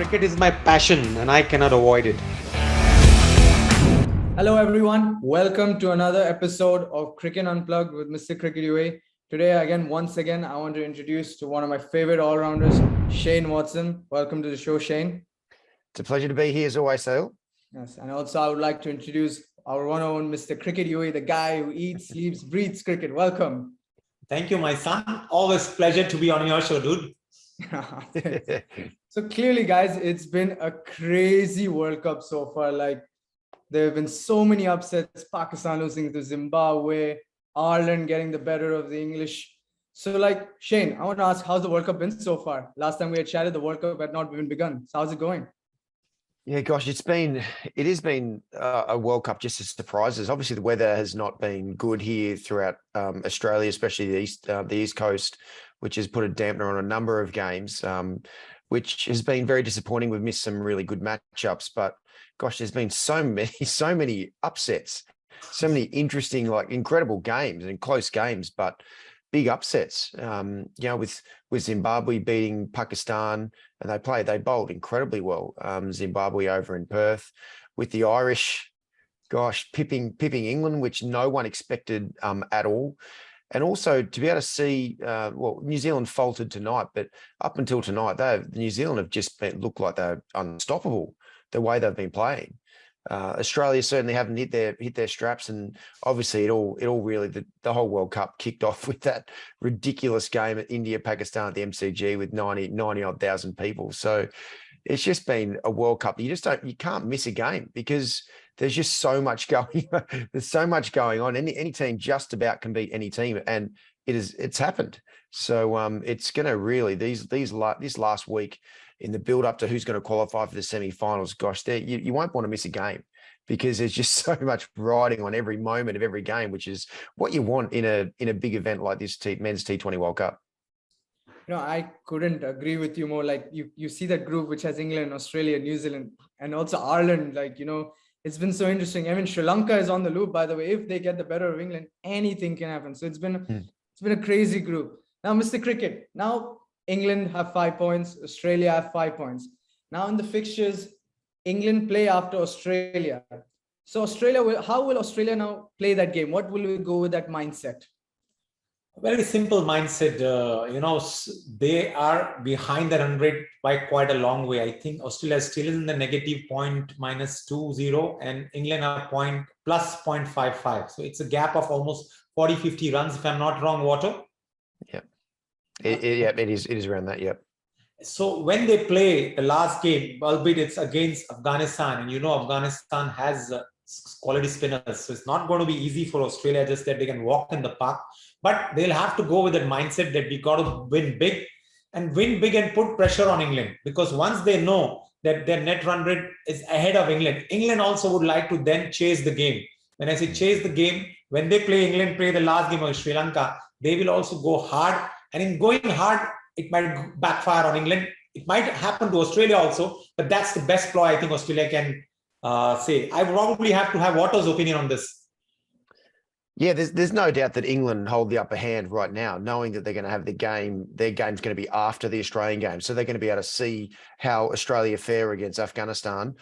Cricket is my passion and I cannot avoid it. Hello, everyone. Welcome to another episode of Cricket Unplugged with Mr. Cricket UA. Today, once again, I want to introduce to one of my favorite all-rounders, Shane Watson. Welcome to the show, Shane. It's a pleasure to be here as always, Sale. Yes, and also I would like to introduce our one and only Mr. Cricket UA, the guy who eats, sleeps, breathes cricket. Welcome. Thank you, my son. Always pleasure to be on your show, dude. So clearly, guys, it's been a crazy World Cup so far. Like, there have been so many upsets. Pakistan losing to Zimbabwe, Ireland getting the better of the English. So, like, Shane, I want to ask, how's the World Cup been so far? Last time we had chatted, the World Cup had not even begun. So how's it going? Yeah, gosh, it has been a World Cup just as surprises. Obviously, the weather has not been good here throughout Australia, especially the East Coast, which has put a dampener on a number of games, which has been very disappointing. We've missed some really good matchups, but gosh, there's been so many upsets, so many interesting, like incredible games and close games, but big upsets. With Zimbabwe beating Pakistan, and they bowled incredibly well. Zimbabwe over in Perth, with the Irish, gosh, pipping England, which no one expected at all. And also to be able to see, New Zealand faltered tonight, but up until tonight, New Zealand have just looked like they're unstoppable the way they've been playing. Australia certainly haven't hit their straps, and obviously it all really the whole World Cup kicked off with that ridiculous game at India Pakistan at the MCG with 90 odd thousand people. So it's just been a World Cup. You can't miss a game because there's just so much going. There's so much going on. Any team just about can beat any team, and it's happened. So it's going to really this last week in the build up to who's going to qualify for the semi-finals. Gosh, you won't want to miss a game because there's just so much riding on every moment of every game, which is what you want in a big event like this men's T20 World Cup. I couldn't agree with you more. Like you see that group which has England, Australia, New Zealand, and also Ireland. It's been so interesting. I mean, Sri Lanka is on the loop, by the way. If they get the better of England, anything can happen. So it's been a crazy group. Now, Mr. Cricket. Now England have 5 points. Australia have 5 points. Now in the fixtures, England play after Australia. So how will Australia now play that game? What will we go with that mindset? Very simple mindset. They are behind the run rate by quite a long way. I think Australia is still in the negative point -20, and England are plus 0.55. So it's a gap of almost 40-50 runs, if I'm not wrong, Water. Yeah. It is around that. Yep. So when they play the last game, albeit it's against Afghanistan, and Afghanistan has quality spinners, so it's not going to be easy for Australia, just that they can walk in the park. But they'll have to go with that mindset that we got to win big and put pressure on England, because once they know that their net run rate is ahead of England also would like to then chase the game. When I say chase the game, when they play the last game of Sri Lanka, they will also go hard. And in going hard, it might backfire on England. It might happen to Australia also, but that's the best ploy I think Australia can say. I probably have to have Waters' opinion on this. Yeah, there's no doubt that England hold the upper hand right now, knowing that they're going to have their game's going to be after the Australian game. So they're going to be able to see how Australia fare against Afghanistan.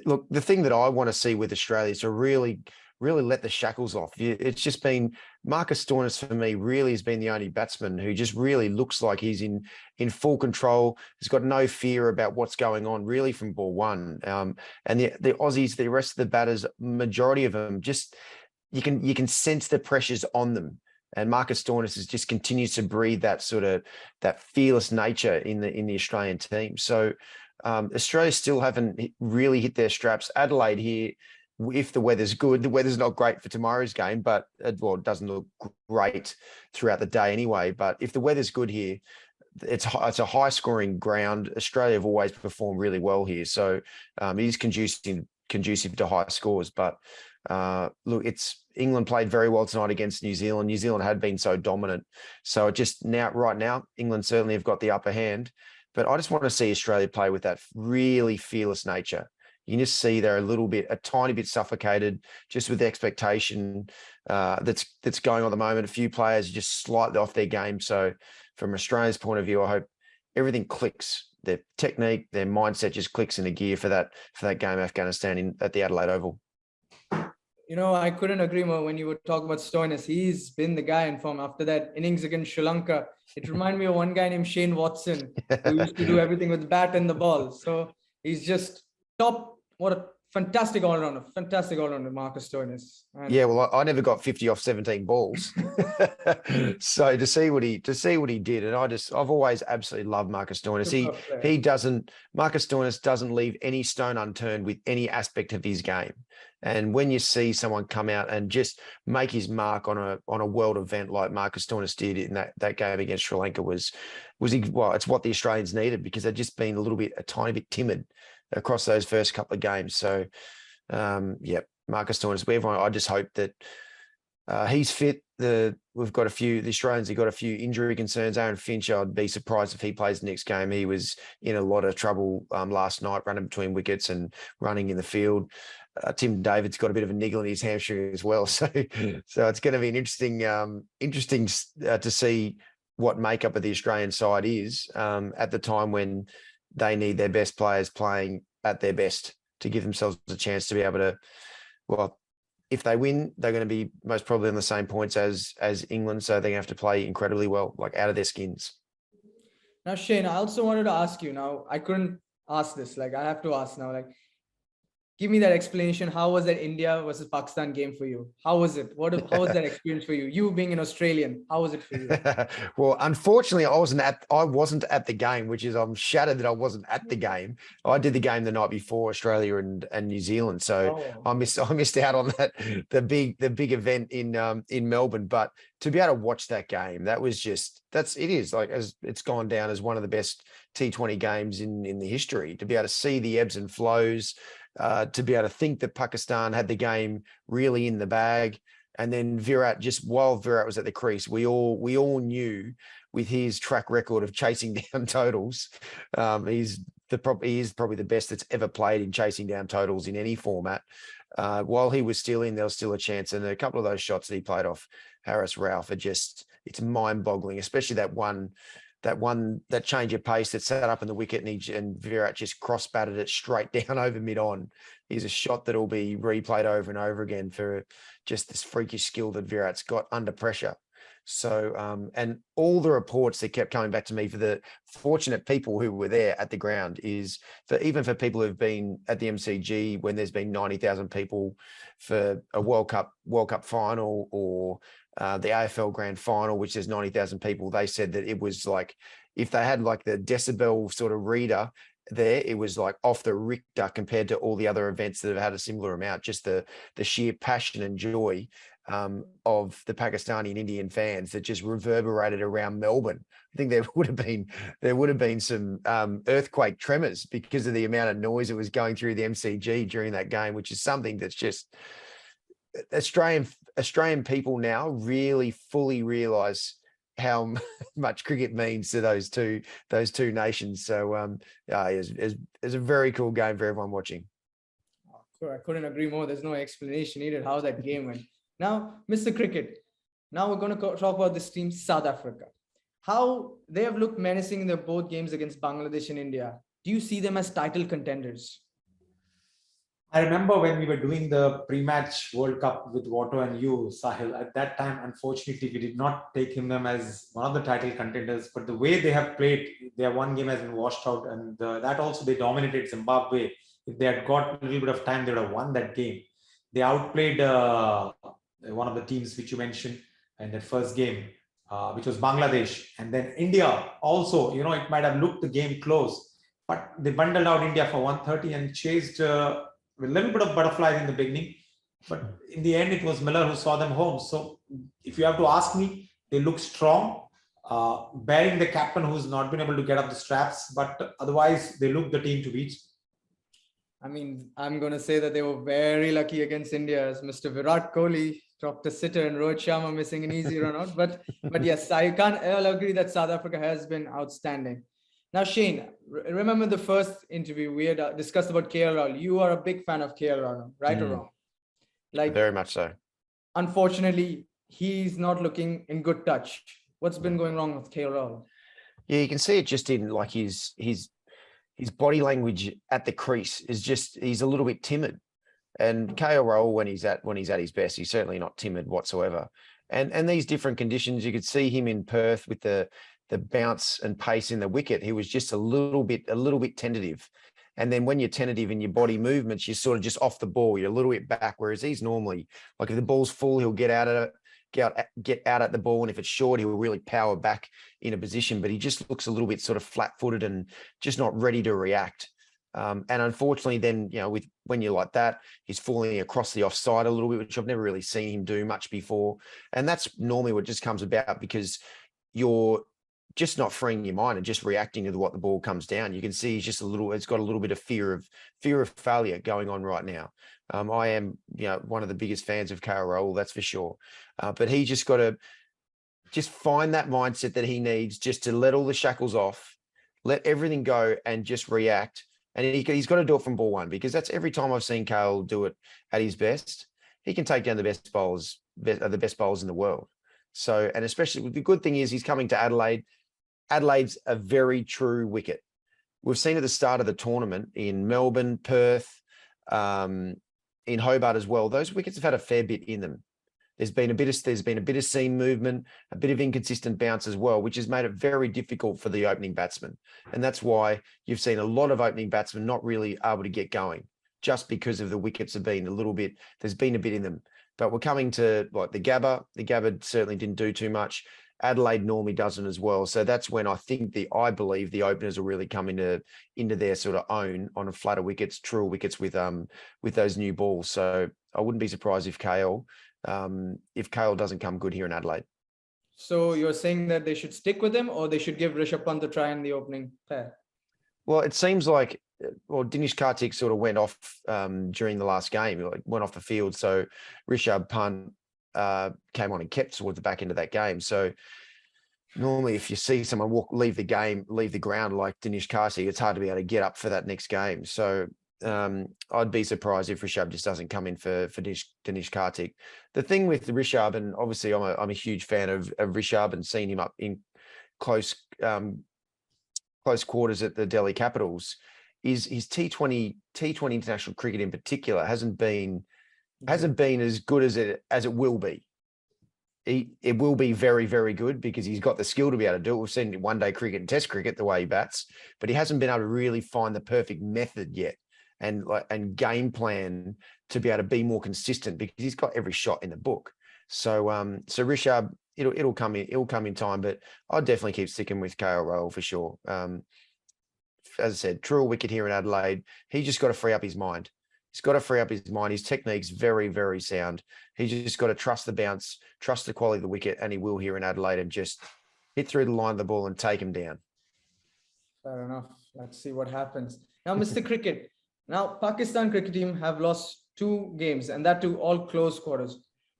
Look, the thing that I want to see with Australia is to really let the shackles off. It's just been Marcus Stoinis for me really has been the only batsman who just really looks like he's in full control. He's got no fear about what's going on really from ball one. And the Aussies, the rest of the batters, majority of them just you can sense the pressures on them. And Marcus Stoinis just continues to breathe that fearless nature in the Australian team. So Australia still haven't really hit their straps. Adelaide here, if the weather's good, the weather's not great for tomorrow's game, but it doesn't look great throughout the day anyway. But if the weather's good here, it's a high scoring ground. Australia have always performed really well here. So it is conducive to high scores. But look, England played very well tonight against New Zealand. New Zealand had been so dominant. So right now, England certainly have got the upper hand. But I just want to see Australia play with that really fearless nature. You can just see they're a tiny bit suffocated just with the expectation that's going on at the moment. A few players are just slightly off their game. So from Australia's point of view, I hope everything clicks their technique, their mindset just clicks into gear for that game Afghanistan at the Adelaide Oval. I couldn't agree more when you were talking about Stoinis. He's been the guy in form after that innings against Sri Lanka. It reminded me of one guy named Shane Watson, who used to do everything with the bat and the ball. So he's just top. What a fantastic all-rounder, Marcus Stoinis. And yeah, well, I never got 50 off 17 balls. So to see what he did, and I've always absolutely loved Marcus Stoinis. Marcus Stoinis doesn't leave any stone unturned with any aspect of his game. And when you see someone come out and just make his mark on a world event like Marcus Stoinis did in that game against Sri Lanka it's what the Australians needed, because they'd just been a tiny bit timid across those first couple of games. So, Marcus Stoinis, I just hope that he's fit. The Australians have got a few injury concerns. Aaron Finch, I'd be surprised if he plays the next game. He was in a lot of trouble last night, running between wickets and running in the field. Tim David's got a bit of a niggle in his hamstring as well. So it's going to be an interesting to see what makeup of the Australian side is at the time when they need their best players playing at their best to give themselves a chance to be able to, well, if they win, they're going to be most probably on the same points as England. So they're going to have to play incredibly well, like out of their skins. Now, Shane, I also wanted to ask you now, I couldn't ask this, I have to ask now, give me that explanation. How was that India versus Pakistan game for you? How was it? How was that experience for you? You being an Australian, how was it for you? Well, unfortunately, I wasn't at the game, which is I'm shattered that I wasn't at the game. I did the game the night before, Australia and New Zealand, so I missed out on that the big event in Melbourne. But to be able to watch that game, it's gone down as one of the best T20 games in the history. To be able to see the ebbs and flows. To be able to think that Pakistan had the game really in the bag, and then while Virat was at the crease, we all knew with his track record of chasing down totals, he is probably the best that's ever played in chasing down totals in any format. While he was still in, there was still a chance, and a couple of those shots that he played off Haris Rauf it's mind-boggling, especially that change of pace that set up in the wicket, and Virat just cross-batted it straight down over mid-on. Is a shot that will be replayed over and over again for just this freakish skill that Virat's got under pressure. So, and all the reports that kept coming back to me for the fortunate people who were there at the ground is even for people who've been at the MCG when there's been 90,000 people for a World Cup final or the AFL Grand Final, which there's 90,000 people. They said that it was like, if they had like the decibel sort of reader there, it was like off the Richter compared to all the other events that have had a similar amount. Just the sheer passion and joy of the Pakistani and Indian fans that just reverberated around Melbourne. I think there would have been some earthquake tremors because of the amount of noise that was going through the MCG during that game, which is something that's just Australian people now really fully realise how much cricket means to those two nations. So it's a very cool game for everyone watching. Sure, I couldn't agree more. There's no explanation needed how that game went. Now, Mr. Cricket, now we're going to talk about this team, South Africa. How they have looked menacing in their both games against Bangladesh and India. Do you see them as title contenders? I remember when we were doing the pre-match World Cup with Watto and you, Sahil. At that time, unfortunately, we did not take them as one of the title contenders. But the way they have played, their one game has been washed out, and that also they dominated Zimbabwe. If they had got a little bit of time, they would have won that game. They outplayed one of the teams which you mentioned in that first game, which was Bangladesh, and then India. Also, it might have looked the game close, but they bundled out India for 130 and chased. With a little bit of butterflies in the beginning, but in the end, it was Miller who saw them home. So if you have to ask me, they look strong, bearing the captain who's not been able to get up the straps, but otherwise they look the team to beat. I mean, I'm going to say that they were very lucky against India as Mr. Virat Kohli dropped a sitter and Rohit Sharma missing an easy run out. But yes, I'll agree that South Africa has been outstanding. Now, Shane, remember the first interview we had discussed about KL Rahul. You are a big fan of KL Rahul, right or wrong? Very much so. Unfortunately, he's not looking in good touch. What's been going wrong with KL Rahul? Yeah, you can see it just in like his his body language at the crease is just, he's a little bit timid. And KL Rahul, when he's at his best, he's certainly not timid whatsoever. And these different conditions, you could see him in Perth with the bounce and pace in the wicket. He was just a little bit tentative. And then when you're tentative in your body movements, you're sort of just off the ball. You're a little bit back. Whereas he's normally, like, if the ball's full, he'll get out of it, get out at the ball. And if it's short, he'll really power back in a position. But he just looks a little bit sort of flat-footed and just not ready to react. And unfortunately, then, when you're like that, he's falling across the offside a little bit, which I've never really seen him do much before. And that's normally what just comes about because you're just not freeing your mind and just reacting to what the ball comes down. You can see he's just it's got a little bit of fear of failure going on right now. I am, one of the biggest fans of KL Rahul, that's for sure. But he just got to just find that mindset that he needs just to let all the shackles off, let everything go and just react. And he's got to do it from ball one, because that's every time I've seen KL do it at his best. He can take down the best bowlers in the world. So, and especially the good thing is he's coming to Adelaide. Adelaide's a very true wicket. We've seen at the start of the tournament in Melbourne, Perth, in Hobart as well. Those wickets have had a fair bit in them. There's been a bit of seam movement, a bit of inconsistent bounce as well, which has made it very difficult for the opening batsman. And that's why you've seen a lot of opening batsmen not really able to get going, just because of the wickets have been there's been a bit in them. But we're coming to like the Gabba. The Gabba certainly didn't do too much. Adelaide normally doesn't as well. So that's when I believe the openers will really come into their sort of own on a flatter wickets, truer wickets with those new balls. So I wouldn't be surprised if KL doesn't come good here in Adelaide. So you're saying that they should stick with him, or they should give Rishabh Pant a try in the opening pair? Well, it seems like, Dinesh Karthik sort of went off during the last game. He went off the field. So Rishabh Pant came on and kept towards the back end of that game. So normally if you see someone leave the ground like Dinesh Karthik, it's hard to be able to get up for that next game. So I'd be surprised if Rishabh just doesn't come in for Dinesh Karthik. The thing with Rishabh, and obviously I'm a huge fan of Rishabh and seen him up in close quarters at the Delhi Capitals, is his T20 international cricket in particular hasn't been as good as it will be. It will be very, very good because he's got the skill to be able to do it. We've seen one-day cricket and test cricket the way he bats, but he hasn't been able to really find the perfect method yet and game plan to be able to be more consistent, because he's got every shot in the book. So Rishabh, it'll come in time, but I'll definitely keep sticking with KL Rahul for sure. As I said, truer wicket here in Adelaide. He just got to free up his mind. He's got to free up his mind. His technique's very, very sound. He's just got to trust the bounce, trust the quality of the wicket, and he will here in Adelaide, and just hit through the line of the ball and take him down. Fair enough. Let's see what happens. Now, Mr. Cricket. Now, Pakistan cricket team have lost 2 games, and that too all close quarters.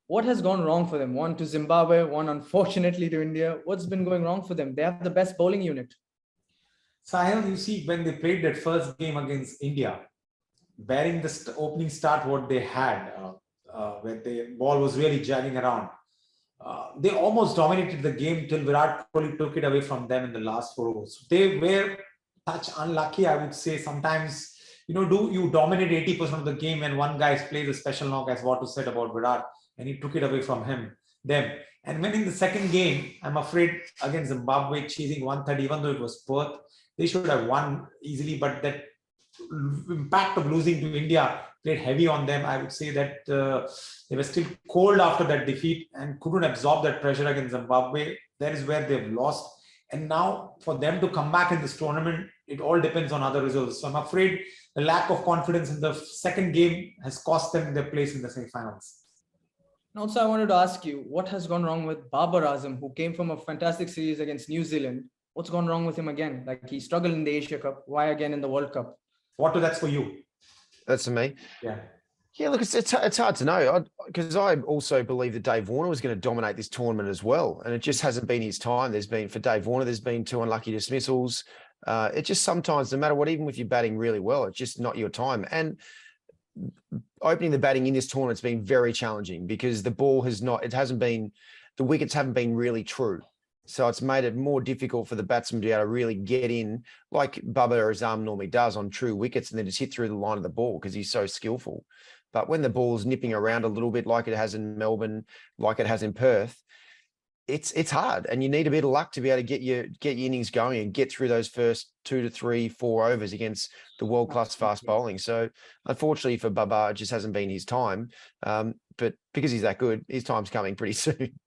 What has gone wrong for them? One to Zimbabwe, one unfortunately to India. What's been going wrong for them? They have the best bowling unit. Sahil, you see, when they played that first game against India, bearing the opening start what they had, where the ball was really jagging around, they almost dominated the game till Virat Kohli took it away from them in the last 4 overs. They were touch unlucky, I would say. Sometimes, you dominate 80% of the game and one guy plays a special knock, as what was said about Virat, and he took it away from them. And when in the second game, I'm afraid against Zimbabwe, chasing 130, even though it was Perth, they should have won easily, but that impact of losing to India played heavy on them. I would say that they were still cold after that defeat and couldn't absorb that pressure against Zimbabwe. That is where they've lost. And now for them to come back in this tournament, it all depends on other results. So I'm afraid the lack of confidence in the second game has cost them their place in the semi-finals. And also, I wanted to ask you, what has gone wrong with Babar Azam, who came from a fantastic series against New Zealand? What's gone wrong with him again? Like, he struggled in the Asia Cup. Why again in the World Cup? That's for you. That's for me. Yeah, look, it's hard to know, because I also believe that Dave Warner was going to dominate this tournament as well, and it just hasn't been his time. For Dave Warner, there's been 2 unlucky dismissals. It just sometimes, no matter what, even if you're batting really well, it's just not your time. And opening the batting in this tournament has been very challenging, because the wickets haven't been really true. So it's made it more difficult for the batsman to be able to really get in, like Bubba Azam normally does on true wickets, and then just hit through the line of the ball because he's so skillful. But when the ball's nipping around a little bit, like it has in Melbourne, like it has in Perth, it's hard, and you need a bit of luck to be able to get your innings going and get through those first 2 to 3, 4 overs against the world-class fast bowling. So unfortunately for Bubba, it just hasn't been his time. But because he's that good, his time's coming pretty soon.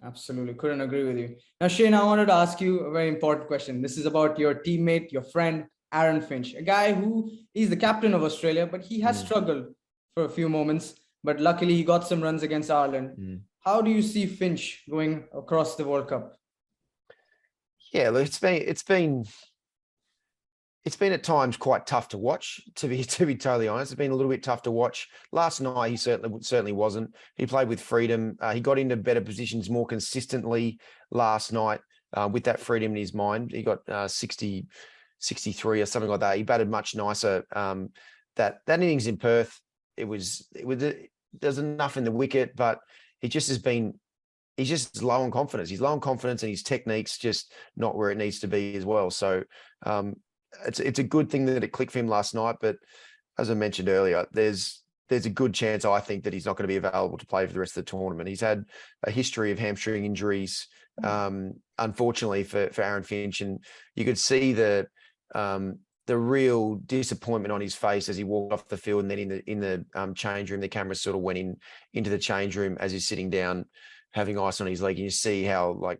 Absolutely. Couldn't agree with you. Now, Shane, I wanted to ask you a very important question. This is about your teammate, your friend, Aaron Finch, a guy who is the captain of Australia, but he has struggled for a few moments, but luckily he got some runs against Ireland. How do you see Finch going across the World Cup? Yeah, look, it's been at times quite tough to watch, to be totally honest. It's been a little bit tough to watch. Last night, he certainly wasn't. He played with freedom. He got into better positions more consistently last night with that freedom in his mind. He got 60, 63 or something like that. He batted much nicer. That innings in Perth, there's enough in the wicket, but he's just low on confidence. He's low on confidence, and his technique's just not where it needs to be as well. So it's a good thing that it clicked for him last night. But as I mentioned earlier, there's a good chance, I think, that he's not going to be available to play for the rest of the tournament. He's had a history of hamstring injuries, unfortunately for Aaron Finch, and you could see the real disappointment on his face as he walked off the field, and then in the change room, the camera sort of went into the change room as he's sitting down, having ice on his leg, and you see how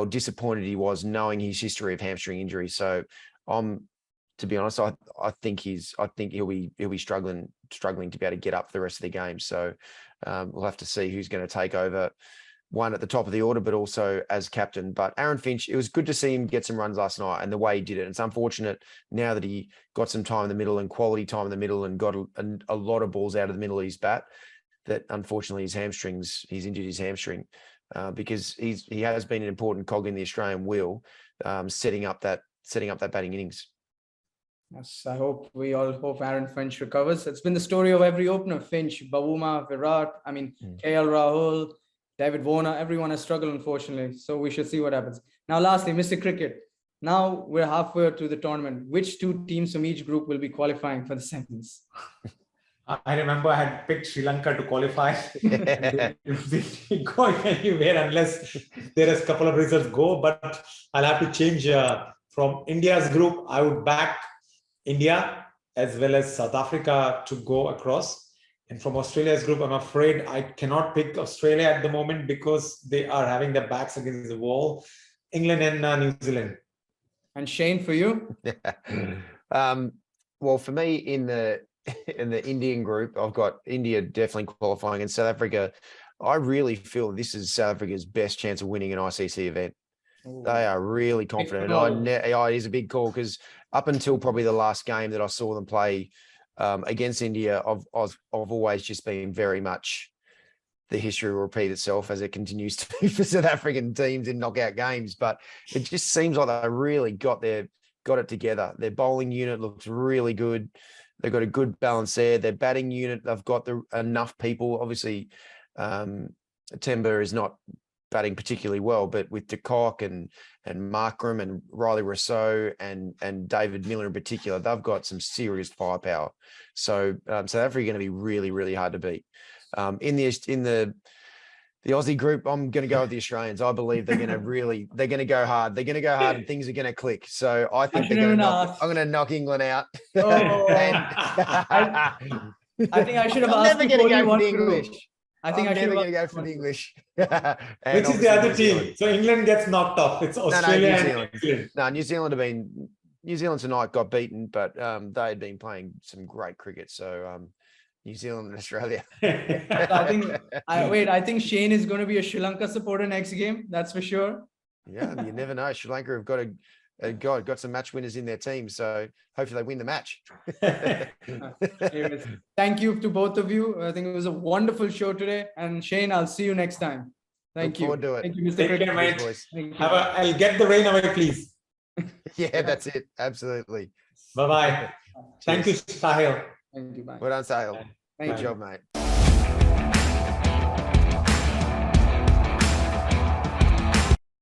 disappointed he was, knowing his history of hamstring injury. So, to be honest, I think he'll be struggling to be able to get up for the rest of the game. So, we'll have to see who's going to take over, one at the top of the order, but also as captain. But Aaron Finch, it was good to see him get some runs last night, and the way he did it. It's unfortunate now that he got some time in the middle and quality time in the middle, and got a lot of balls out of the middle of his bat, that unfortunately he's injured his hamstring, because he has been an important cog in the Australian wheel, setting up that batting innings. Yes, we all hope Aaron Finch recovers. It's been the story of every opener: Finch, Bavuma, Virat, KL Rahul, David Warner. Everyone has struggled, unfortunately. So we should see what happens. Now, lastly, Mr. Cricket. Now we're halfway through the tournament. Which two teams from each group will be qualifying for the semis? I remember I had picked Sri Lanka to qualify. If they go anywhere unless there is a couple of results go, but I'll have to change from India's group. I would back India as well as South Africa to go across. And from Australia's group, I'm afraid I cannot pick Australia at the moment because they are having their backs against the wall. England and New Zealand. And Shane, for you? Well, for me, in the Indian group, I've got India definitely qualifying, and South Africa. I really feel this is South Africa's best chance of winning an ICC event. Ooh. They are really confident. It is a big call, because up until probably the last game that I saw them play against India, I've always just been very much the history will repeat itself as it continues to be for South African teams in knockout games. But it just seems like they really got it together. Their bowling unit looks really good. They've got a good balance there. Their batting unit, they've got enough people. Obviously, Temba is not batting particularly well, but with De Kock and Markram and Riley Rousseau and David Miller in particular, they've got some serious firepower. So South Africa are going to be really, really hard to beat. In the Aussie group, I'm going to go with the Australians. I believe they're going to go hard. They're going to go hard, and things are going to click. So I think I'm going to knock England out. Oh. I think I should have asked you for the English. I'm never going to go for the English. Which is the other team? So England gets knocked off. It's Australia and New Zealand. No, New Zealand tonight got beaten, but they had been playing some great cricket. So New Zealand and Australia. I think Shane is going to be a Sri Lanka supporter next game. That's for sure. Yeah, you never know. Sri Lanka have got some match winners in their team, so hopefully they win the match. Thank you to both of you. I think it was a wonderful show today. And Shane, I'll see you next time. Thank you. Do it. Thank you, Mr. Cricket. I'll get the rain away, please. Yeah, that's it. Absolutely. Bye-bye. Thank you, Sahil. Thank you. Bye. Well done, Sahil. Good job, mate.